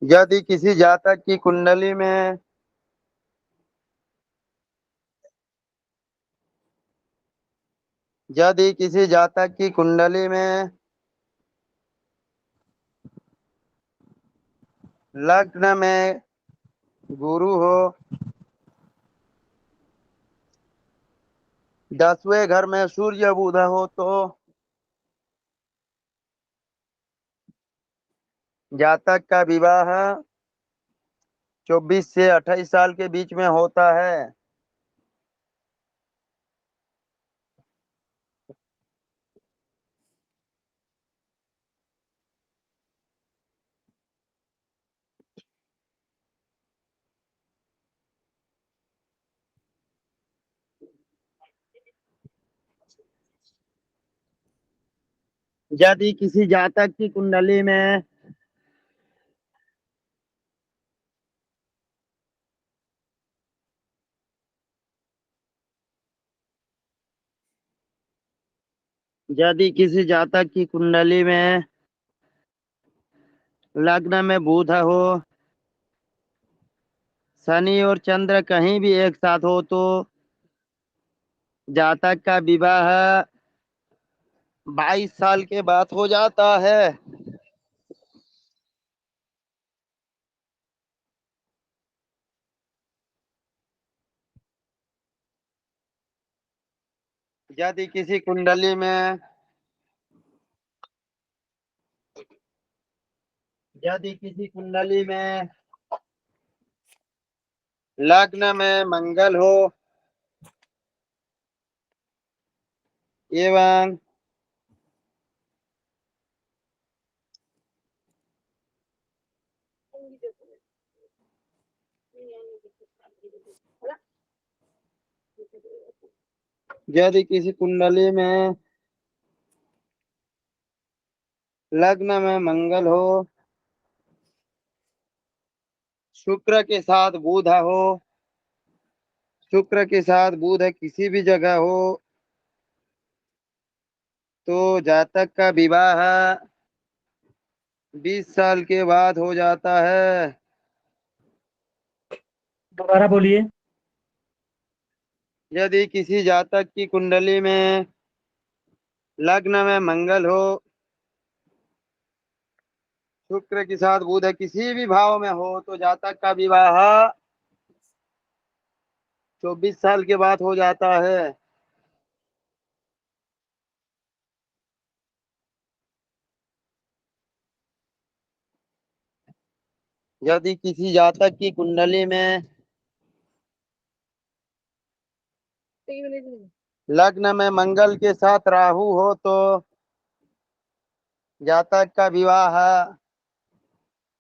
यदि किसी जातक की कुंडली में यदि किसी जातक की कुंडली में लग्न में गुरु हो, 10वें घर में सूर्य बुध हो, तो जातक का विवाह 24 से 28 साल के बीच में होता है। यदि किसी जातक की कुंडली में यदि किसी जातक की कुंडली में लग्न में बुध हो, शनि और चंद्र कहीं भी एक साथ हो, तो जातक का विवाह 22 साल के बाद हो जाता है। यदि किसी कुंडली में यदि किसी कुंडली में लग्न में मंगल हो एवं यदि किसी कुंडली में लग्न में मंगल हो, शुक्र के साथ बुध हो, शुक्र के साथ बुध किसी भी जगह हो, तो जातक का विवाह 20 साल के बाद हो जाता है। दोबारा बोलिए। यदि किसी जातक की कुंडली में लग्न में मंगल हो, शुक्र के साथ बुध किसी भी भाव में हो, तो जातक का विवाह 24 साल के बाद हो जाता है। यदि किसी जातक की कुंडली में लग्न में मंगल के साथ राहु हो, तो जातक का विवाह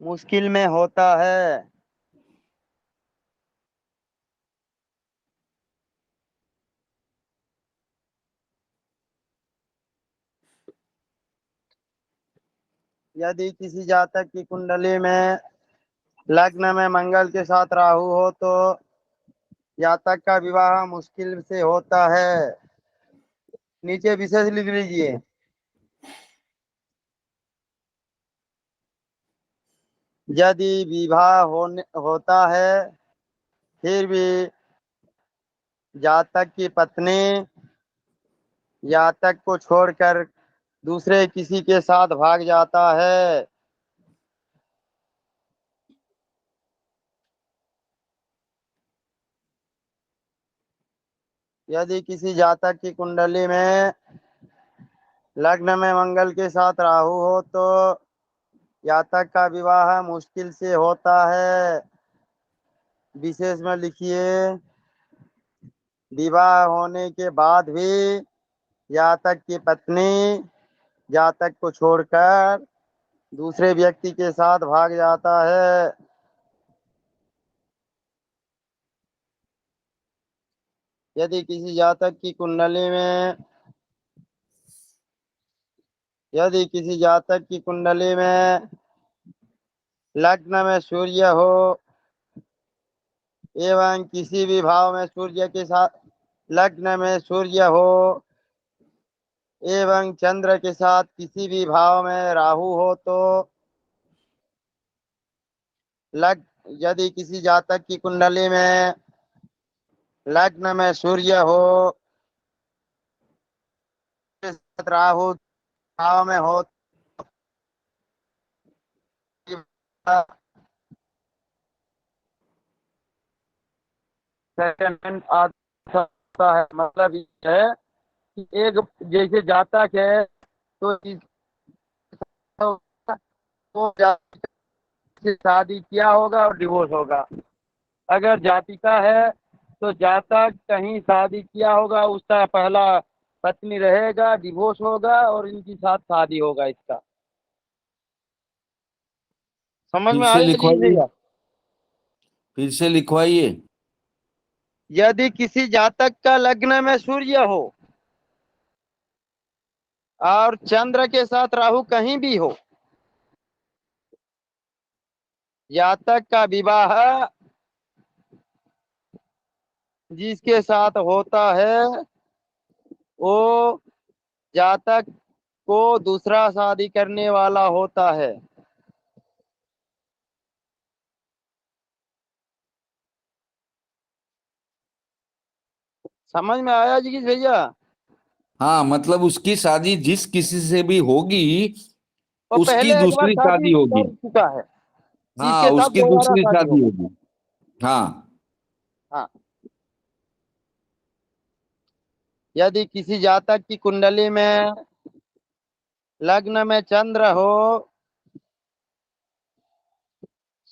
मुश्किल में होता है। यदि किसी जातक की कुंडली में लग्न में मंगल के साथ राहु हो, तो जातक का विवाह मुश्किल से होता है। नीचे विशेष लिख लीजिए। यदि विवाह होता है, फिर भी जातक की पत्नी जातक को छोड़कर दूसरे किसी के साथ भाग जाता है, यदि किसी जातक की कुंडली में लग्न में मंगल के साथ राहु हो, तो जातक का विवाह मुश्किल से होता है। विशेष में लिखिए, विवाह होने के बाद भी जातक की पत्नी जातक को छोड़कर दूसरे व्यक्ति के साथ भाग जाता है। यदि किसी जातक की कुंडली में यदि किसी जातक की कुंडली में लग्न में सूर्य हो एवं किसी भी भाव में सूर्य के साथ लग्न में सूर्य हो एवं चंद्र के साथ किसी भी भाव में राहु हो, तो लग यदि किसी जातक की कुंडली में लग्न में सूर्य हो, के साथ राहु भाव में हो, सेकंड आ सकता है। मतलब ये है कि एक जैसे जातक है तो वो जातक से शादी किया होगा और डिवोर्स होगा। अगर जातिका है तो जातक कहीं शादी किया होगा, उसका पहला पत्नी रहेगा, डिवोर्स होगा और इनकी साथ शादी होगा इसका। समझ फिर में से आया जी लिखवाइए, भैया? फिर से लिखवाइए। यदि किसी जातक का लग्न में सूर्य हो और चंद्र के साथ राहु कहीं भी हो, जातक का विवाह जिसके साथ होता है वो जातक को दूसरा शादी करने वाला होता है। समझ में आया जी भैया? हाँ, मतलब उसकी शादी जिस किसी से भी होगी, वो उसकी पहले एक बार दूसरी शादी शादी होगी। कर चुका है, हाँ, जिसके साथ उसकी दोबारा दूसरी शादी शादी होगी। होगी। हाँ। हाँ। यदि किसी जातक की कुंडली में लग्न में चंद्र हो,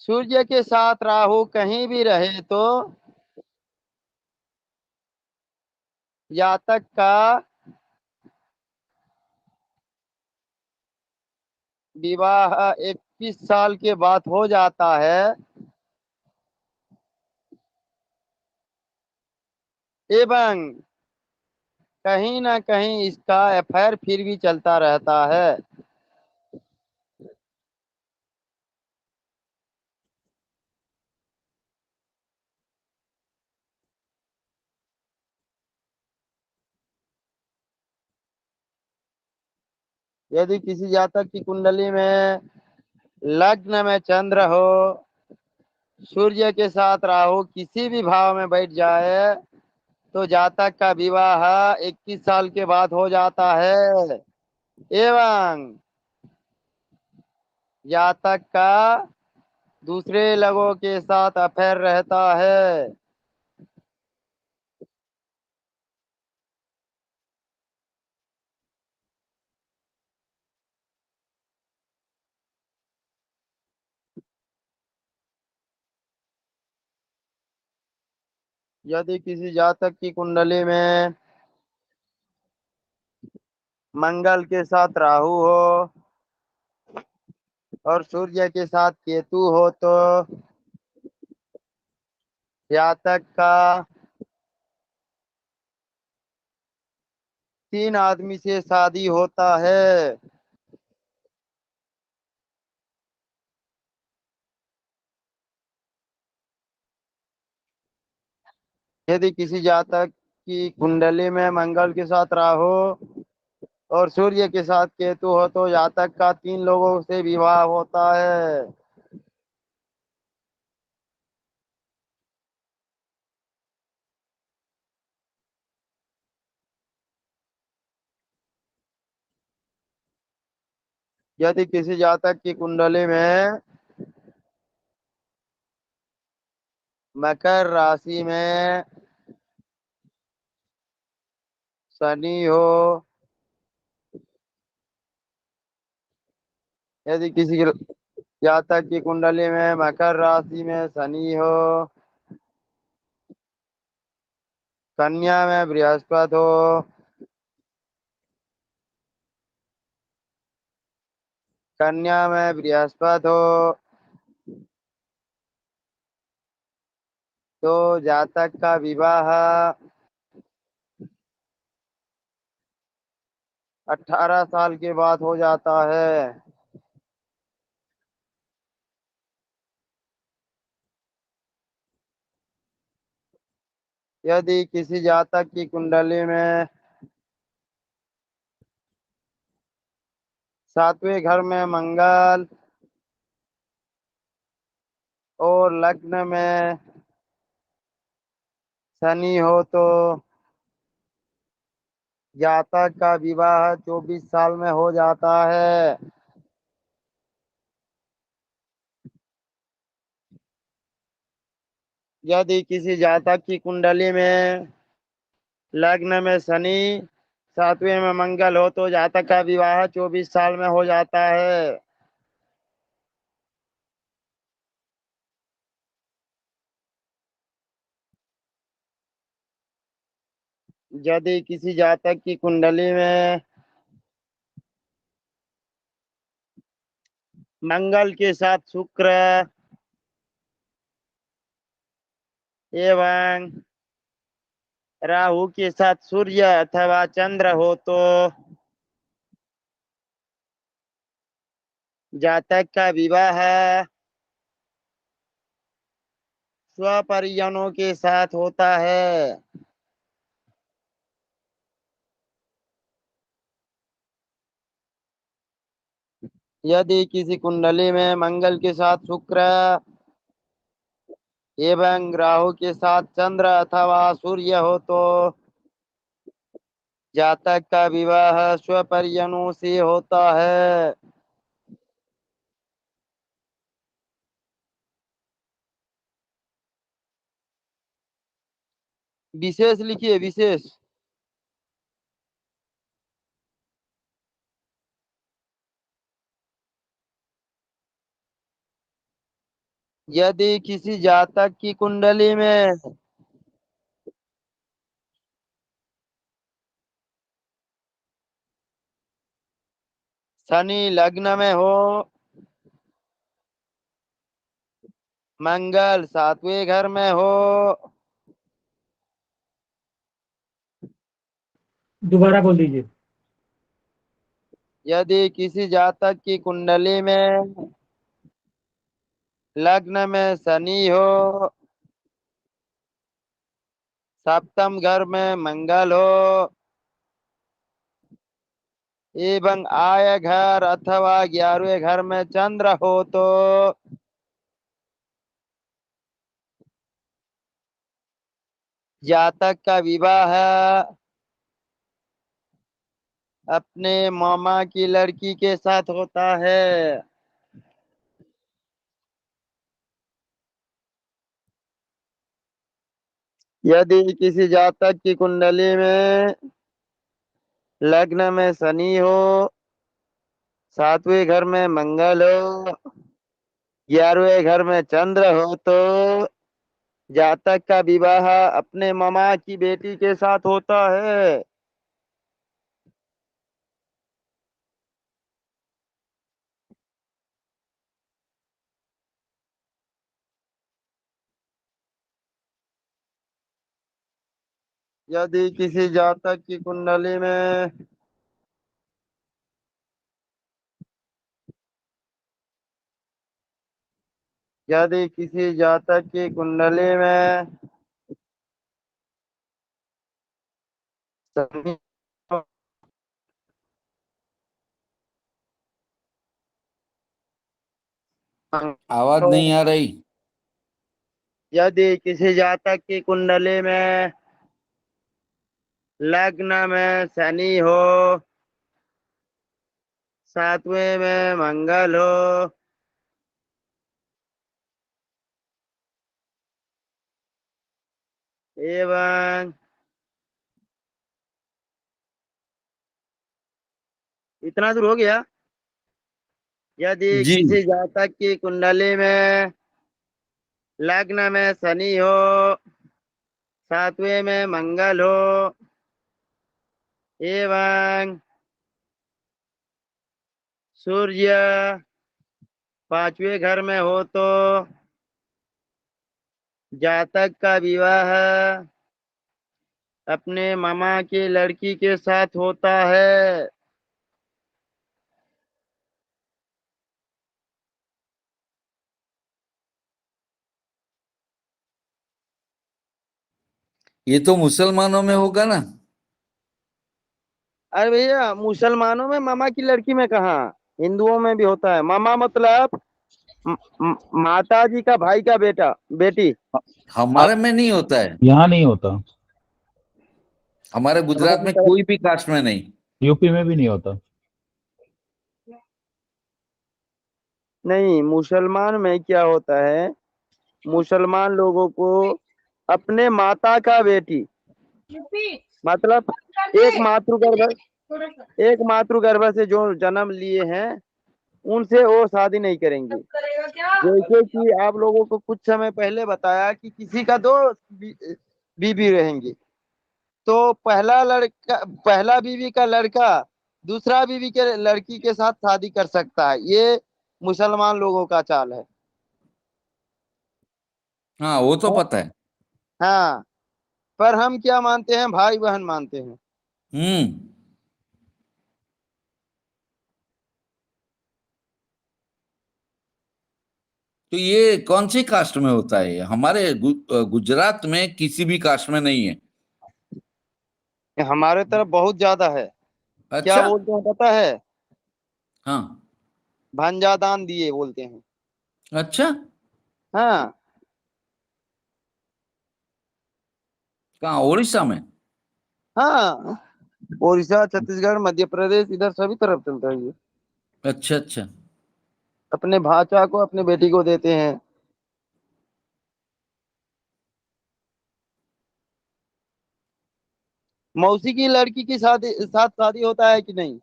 सूर्य के साथ राहु कहीं भी रहे तो जातक का विवाह 21 साल के बाद हो जाता है एवं कहीं ना कहीं इसका अफेयर फिर भी चलता रहता है। यदि किसी जातक की कुंडली में लग्न में चंद्र हो, सूर्य के साथ राहु किसी भी भाव में बैठ जाए तो जातक का विवाह 21 साल के बाद हो जाता है एवं जातक का दूसरे लोगों के साथ अफेयर रहता है। यदि किसी जातक की कुंडली में मंगल के साथ राहु हो और सूर्य के साथ केतु हो तो जातक का 3 आदमी से शादी होता है। यदि किसी जातक की कुंडली में मंगल के साथ राहु और सूर्य के साथ केतु हो तो जातक का 3 लोगों से विवाह होता है। यदि किसी जातक की कुंडली में मकर राशि में शनि हो, यदि किसी जातक की कुंडली में मकर राशि में शनि हो, कन्या में बृहस्पति हो, कन्या में बृहस्पति हो तो जातक का विवाह 18 साल के बाद हो जाता है। यदि किसी जातक की कुंडली में 7वें घर में मंगल और लग्न में शनि हो तो जातक का विवाह 24 साल में हो जाता है। यदि किसी जातक की कुंडली में लग्न में शनि 7वें में मंगल हो तो जातक का विवाह 24 साल में हो जाता है। यदि किसी जातक की कुंडली में मंगल के साथ शुक्र एवं राहु के साथ सूर्य अथवा चंद्र हो तो जातक का विवाह स्वपरिजनों के साथ होता है। यदि किसी कुंडली में मंगल के साथ शुक्र एवं राहु के साथ चंद्र अथवा सूर्य हो तो जातक का विवाह स्वपरिजनों से होता है। विशेष लिखिए, विशेष। यदि किसी जातक की कुंडली में शनि लग्न में हो, मंगल 7वें घर में हो, दोबारा बोल दीजिए। यदि किसी जातक की कुंडली में लग्न में शनि हो, सप्तम घर में मंगल हो एवं आय घर अथवा 11वें घर में चंद्र हो तो जातक का विवाह अपने मामा की लड़की के साथ होता है। यदि किसी जातक की कुंडली में लग्न में शनि हो, 7वें घर में मंगल हो, 11वें घर में चंद्र हो तो जातक का विवाह अपने मामा की बेटी के साथ होता है। यदि किसी जातक की कुंडली में यदि किसी जातक की कुंडली में शनि आवाज हो, नहीं आ रही। यदि किसी जातक की कुंडली में लग्न में शनि हो, 7वें में मंगल हो एवं इतना दूर हो गया। यदि जी। किसी जातक की कुंडली में लग्न में शनि हो, 7वें में मंगल हो एवं सूर्य 5वें घर में हो तो जातक का विवाह अपने मामा की लड़की के साथ होता है। ये तो मुसलमानों में होगा ना। अरे भैया, मुसलमानों में मामा की लड़की में कहाँ, हिंदुओं में भी होता है। मामा मतलब माता जी का भाई का बेटा बेटी। हमारे में नहीं होता है। यहाँ नहीं होता। हमारे गुजरात में हमारी कोई भी कास्ट में नहीं। यूपी में भी नहीं होता। नहीं, मुसलमान में क्या होता है, मुसलमान लोगों को अपने माता का बेटी, मतलब एक मातृगर्भ एक मातृगर्भ से जो जन्म लिए हैं उनसे वो शादी नहीं करेंगे। जैसे कि आप लोगों को कुछ समय पहले बताया कि किसी का दो बीबी रहेंगी, तो पहला बीवी का लड़का दूसरा बीवी के लड़की के साथ शादी कर सकता है। ये मुसलमान लोगों का चाल है। हाँ, वो तो पता है। हाँ, पर हम क्या मानते हैं, भाई बहन मानते हैं। हम्म। तो ये कौन सी कास्ट में होता है? हमारे गुजरात में किसी भी कास्ट में नहीं है। हमारे तरफ बहुत ज्यादा है। क्या अच्छा। बोलते हैं पता है? हाँ। भंजादान दिए बोलते हैं। अच्छा। हाँ। कहाँ, उड़ीसा में? हाँ, उड़ीसा, छत्तीसगढ़, मध्य प्रदेश, इधर सभी तरफ चलता है ये। अच्छा अच्छा। अपने भाचा को अपने बेटी को देते हैं। मौसी की लड़की की शादी साथ शादी होता है कि नहीं?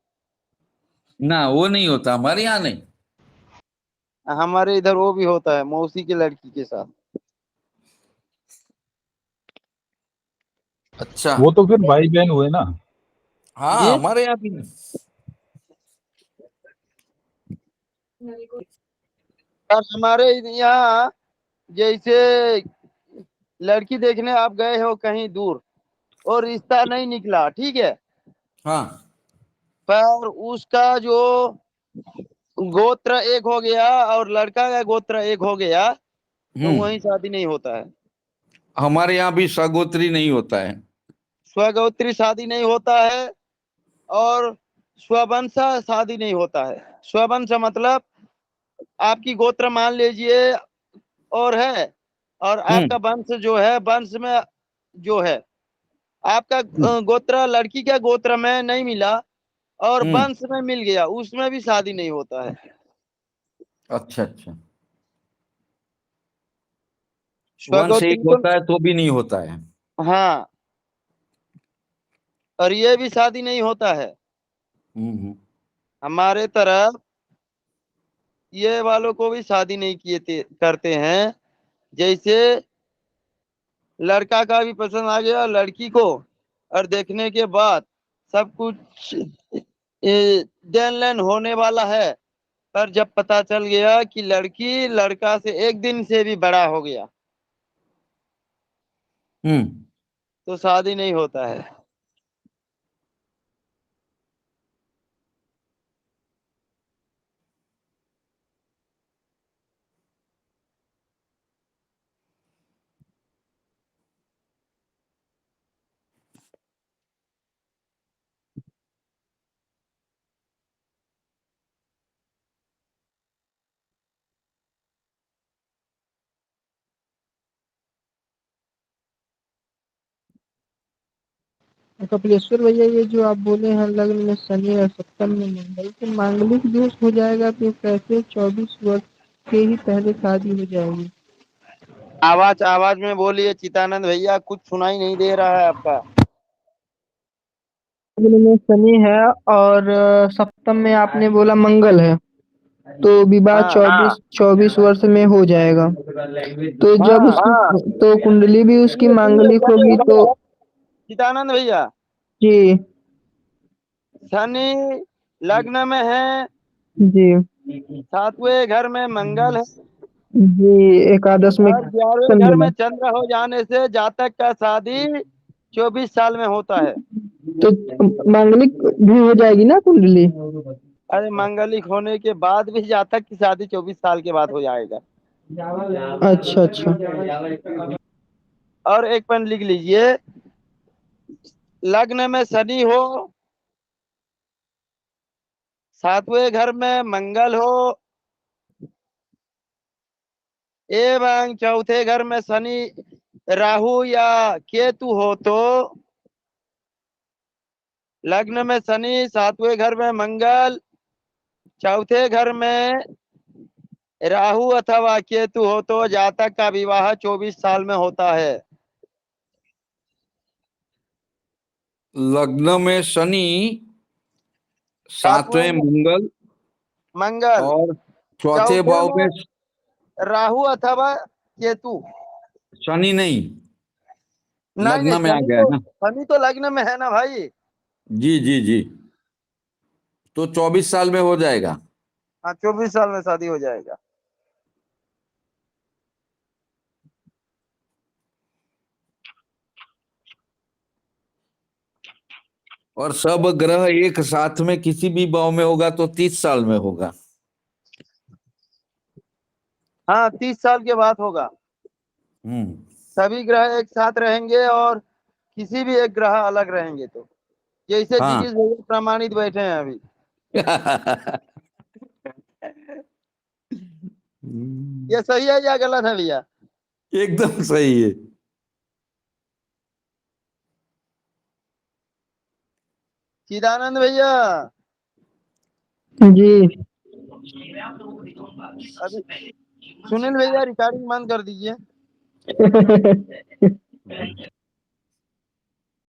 ना, वो नहीं होता हमारे यहाँ नहीं। हमारे इधर वो भी होता है, मौसी की लड़की के साथ। अच्छा। वो तो फिर भाई बहन हुए ना। हाँ, जी। हमारे यहाँ भी नहीं। और हमारे यहाँ जैसे लड़की देखने आप गए हो कहीं दूर और रिश्ता नहीं निकला, ठीक है, हाँ। पर उसका जो गोत्र एक हो गया और लड़का का गोत्र एक हो गया, तो वहीं हम्म। शादी नहीं होता है। हमारे यहाँ भी सगोत्री नहीं होता है। स्वगोत्री शादी नहीं होता है, और स्ववंशा शादी नहीं होता है। स्ववंश मतलब आपकी गोत्र मान लीजिए और है, और आपका हम्म। वंश जो है, वंश में जो है आपका हम्म। गोत्र लड़की के गोत्र में नहीं मिला और हम्म। वंश में मिल गया, उसमें भी शादी नहीं होता है। अच्छा अच्छा। वंश एक स्वगोत्री तो, होता है तो भी नहीं होता है। हाँ, और ये भी शादी नहीं होता है हम्म। हमारे तरफ। ये वालों को भी शादी नहीं करते हैं। जैसे लड़का का भी पसंद आ गया लड़की को, और देखने के बाद सब कुछ देन लेन होने वाला है, पर जब पता चल गया कि लड़की लड़का से एक दिन से भी बड़ा हो गया, हम्म। तो शादी नहीं होता है। कपिलेश्वर भैया, ये जो आप बोले हैं लग्न में शनि और सप्तम में मंगल, तो मांगलिक दोष हो जाएगा तो कैसे 24 वर्ष के ही पहले शादी हो जाएगी? आवाज आवाज में बोलिए चितानंद भैया, कुछ सुनाई नहीं दे रहा है आपका। लग्न में शनि है और सप्तम में आपने बोला मंगल है, तो विवाह हाँ। 24 वर्ष में हो जाएगा। तो जब हाँ, उसकी तो कुंडली भी उसकी सुनिए सुनिए मांगलिक सुनिए होगी तो। चितानंद भैया, जी। शनि लग्न में है, जी। सातवें घर में मंगल है, जी, एकादश में और 11वें घर चंद्रमा। में चंद्र हो जाने से जातक का शादी 24 साल में होता है। तो मांगलिक भी हो जाएगी ना कुंडली? अरे मांगलिक होने के बाद भी जातक की शादी 24 साल के बाद हो जाएगा। अच्छा अच्छा। और एक पेन लिख लीजिए, लग्न में शनि हो, सातवें घर में मंगल हो, एवं चौथे घर में शनि, राहु या केतु हो तो लग्न में शनि, सातवें घर में मंगल, चौथे घर में राहु अथवा केतु हो तो जातक का विवाह 24 साल में होता है। लग्न में शनि, सातवें मंगल मंगल, और चौथे चौथे भाव में राहु अथवा केतु। शनि नहीं, नहीं नहीं, लग्न में आ गया है ना। शनि तो लग्न में है ना भाई। जी जी जी, तो 24 साल में हो जाएगा। हाँ, 24 साल में शादी हो जाएगा। और सब ग्रह एक साथ में किसी भी भाव में होगा तो 30 साल में होगा। हाँ, 30 साल के बाद होगा। हम्म। सभी ग्रह एक साथ रहेंगे और किसी भी एक ग्रह अलग रहेंगे तो, जैसे हाँ। जिगिस भैया प्रमाणित बैठे हैं अभी। ये सही है या गलत है भैया? एकदम सही है। चिदानंद भैया, जी। अभी सुनील भैया रिकॉर्डिंग बंद कर दीजिए।